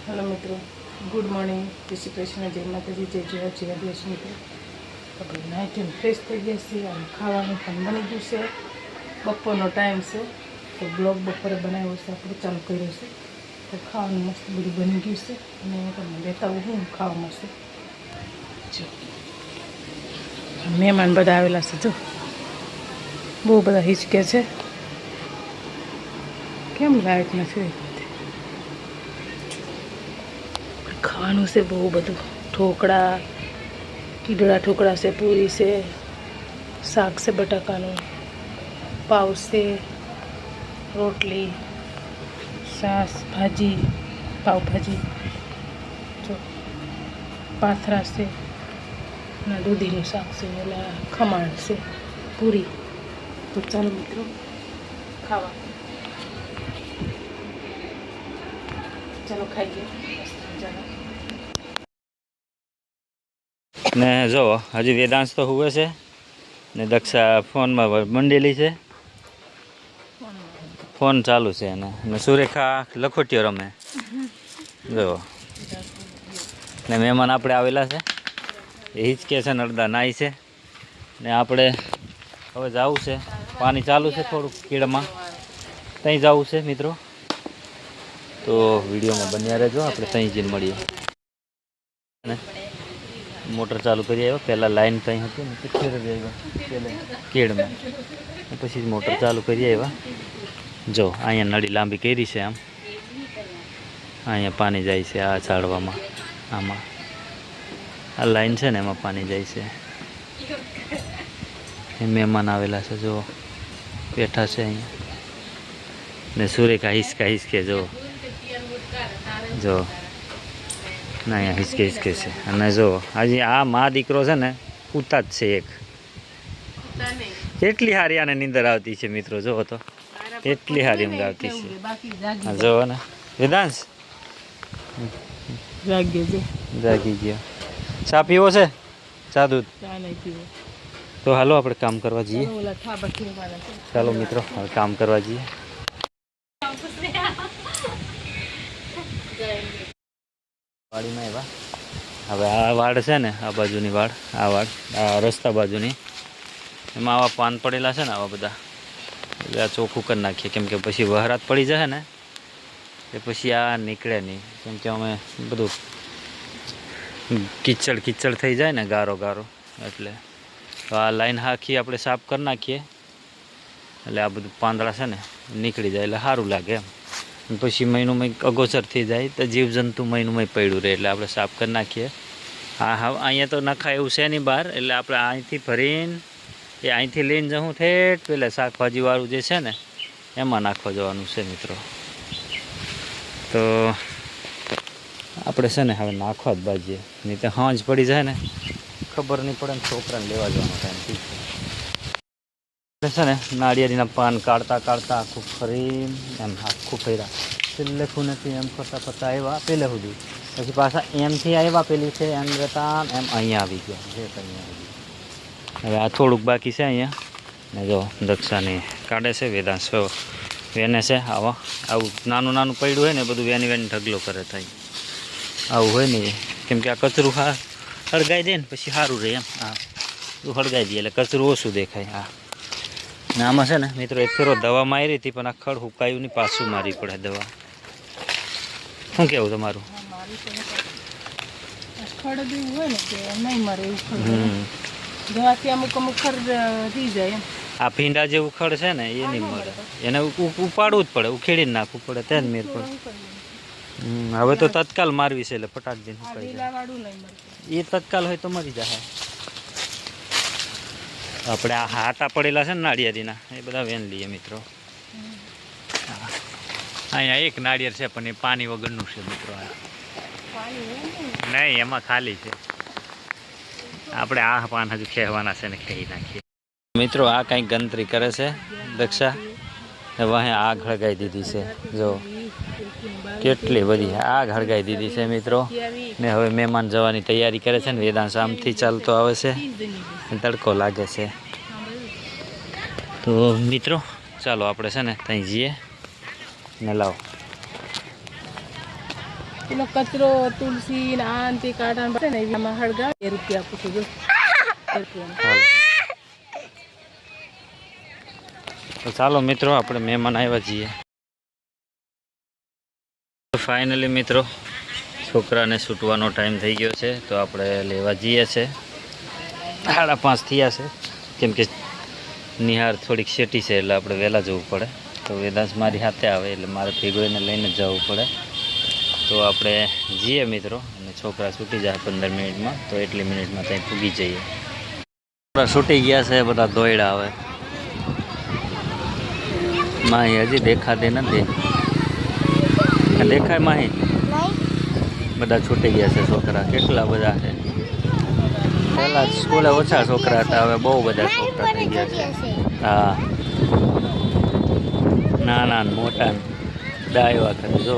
Hello मित्रों, good morning, जय श्री कृष्ण, जय माताजी, जय जय दिवस मित्रों। तो नाइट एंड फ्रेश थी गया से खावा बनी गयु से। बपोरनो टाइम से तो ब्लॉग बपोरे बनाव्यो से आपणे चालू कर्यो से। तो खावा मस्त बधुं बनी गयु से अने तमने देखाडुं हूँ खावा मळशे। जो मेहमान बधा आवेला छे, जो बहु बधा हिचके छे, केम लाइट नथी। खावानुं से बहु बधुं, ठोकड़ा, कीडड़ा ठोकड़ा से, पूरी से, शाक से बटाकानुं, पाव से, रोटली, सास भाजी, पाव भाजी, जो पाथरा से, दूधीनुं शाक से, खमण से, पूरी। तो चलो मित्रों खावा, चलो खाइए। ने जो हजी वेदांश तो हुए से ने दक्षा फोन में मंडेली है, फोन चालू है ने सुरेखा लखोटियो रमे जो ने मेहमान आपणे आवेला छे हिचके छे नर्दा नाई छे ने आपणे हवे जावुं छे। पानी चालू है थोड़ुं कीड़मां तई जावुं छे मित्रों। तो विडियो में बन्या रहेजो, आपणे तई जईने मळीए। मोटर चालू करी आव्या, पहला लाइन तई हती ने फिर आव्या पहले केड में, पछी मोटर चालू करी आव्या। जो अहींया नळी लांबी करी छे, आम अहींया पानी जाय छे, आ झाड़वामां आमां आ लाइन छे ने एमां पानी जाय छे। मेहमान आवेला छे, जो बेठा छे अहींया ने सुरेखा हिसका हिसके जो जो ना अहींया हिसके हिसके छे। अने जो हजी आ मा दीकरो छे ने कूता ज छे एक। કેટલી હારી આને નીંદર આવતી છે મિત્રો, જો તો કેટલી હારી ઊંઘ આવતી છે। જો ને વેદાંશ જાગી ગયો। ચા પીવો છે? ચા દૂધ? તો હાલો આપણે કામ કરવા જઈએ। ચાલો મિત્રો હવે કામ કરવા જઈએ। વાડીમાં એવા હવે આ વાડ છે ને, આ બાજુની વાડ, આ વાડ આ રસ્તા બાજુની, એમાં આવા પાન પડેલા છે ને આવા બધા, એટલે આ ચોખ્ખું કરી નાખીએ, કેમ કે પછી વહરાત પડી જશે ને એ પછી આ નીકળે નહીં, કેમ કે અમે બધું કિચડ કિચડ થઈ જાય ને, ગારો ગારો, એટલે તો આ લાઈન આખી આપણે સાફ કરી નાખીએ એટલે આ બધું પાંદડા છે ને નીકળી જાય, એટલે સારું લાગે એમ। પછી મહિનું અગોચર થઈ જાય તો જીવજંતુ મહિનું પડ્યું રહે, એટલે આપણે સાફ કરી નાખીએ। હા હા, અહીંયા તો નખાય એવું છે નહીં બહાર, એટલે આપણે અહીંથી ભરીને એ અહીંથી લઈને જવું ઠેઠ પેલા શાકભાજીવાળું જે છે ને એમાં નાખવા જવાનું છે મિત્રો। તો આપણે છે ને હવે નાખવા જ બાજીએ, નહીં તો હાંજ પડી જાય ને ખબર નહીં પડે ને, છોકરાને લેવા જવાનો ટાઈમ થઈ જાય છે ને। નાળિયેરીના પાન કાઢતા કાઢતા આખું ફરીને એમ આખું ફર્યા, છેલ્લે ખૂણેથી એમ ફરતા ફરતા આવ્યા પેલે સુધી, પછી પાછા એમથી આવ્યા પેલી છે એમ રહેતા એમ અહીંયા આવી ગયા, જે અહીંયા આવી ગયા। હવે આ થોડુંક બાકી છે અહીંયા ને, જો દક્ષાની કાઢે છે, વેદાંશ વેને છે। આવું નાનું નાનું પડ્યું હોય ને બધું વેની વેની ઢગલો કરે થાય, આવું હોય ને, કેમ કે આ કચરું હળગાઈ દે ને પછી સારું રહે એમ। હા બધું હળગાઈ દે એટલે કચરું ઓછું દેખાય। હા ને આમાં છે ને મિત્રો એક ફેરો દવા મારી હતી, પણ આ ખડ હુકાયું નહીં, પાછું મારવી પડે દવા। શું કહેવું તમારું? આ ભીંડા જેવું ખડ છે ને એ નહીં મળે, એને ઉપાડવું જ પડે, ઉખેડીને નાખવું પડે, ત્યાં જ મેર પડે। હવે તો તત્કાલ મારવી છે એટલે ફટાક દઈને હુકાઈ જાય, એ તત્કાલ હોય તો મરી જાય। આપણે આ હાટા પડેલા છે ને નાળિયેરીના, એ બધા વેન લઈએ મિત્રો। અહીંયા એક નાળિયેર છે પણ એ પાણી વગરનું છે મિત્રો, નહીં એમાં ખાલી છે। આપણે આ પાન હજુ ખેવાના છે ને ખેઈ નાખીએ મિત્રો। આ કંઈક ગણતરી કરે છે દક્ષા, વાહે આગ હળગાઈ દીધી છે, જો કેટલી બધી આગ હળગાઈ દીધી છે મિત્રો। ને હવે મહેમાન જવાની તૈયારી કરે છે ને, વેદાંશ આમથી ચાલતો આવે છે, તડકો લાગે છે। તો મિત્રો ચાલો આપણે છે ને ત્યાં જઈએ ને, લાવો પેલો કચરો તુલસી ને આ ને તે કાઢા ને ને એમાં હળગા 2 રૂપિયા આપું છું જો 2 રૂપિયા. હાલો. તો ચાલો મિત્રો આપણે મહેમાન આવ્યા છીએ. ફાઇનલી મિત્રો છોકરાને છૂટવાનો ટાઈમ થઈ ગયો છે તો આપણે લેવા જઈએ છે. 5:30 થયા છે કેમ કે નિહાર થોડીક શેટી છે એટલે આપણે વહેલા જવું પડે. તો વેદાંશ મારી સાથે આવે એટલે મારે ભેગો એને લઈને જ જવું પડે. તો આપણે જઈએ મિત્રો અને છોકરા છૂટી જાય 15 મિનિટમાં તો એટલી મિનિટમાં ત્યાં પૂગી જઈએ. છોકરા છૂટી ગયા છે બધા દોયડા આવે. માહી હજી દેખાતી નથી. દેખાય માહી? બધા છૂટી ગયા છે છોકરા. કેટલા બધા છે. પહેલાં સ્કૂલે ઓછા છોકરા હતા હવે બહુ બધા છોકરા થઈ ગયા છે. હા નાના મોટા ડાયવા કરે જો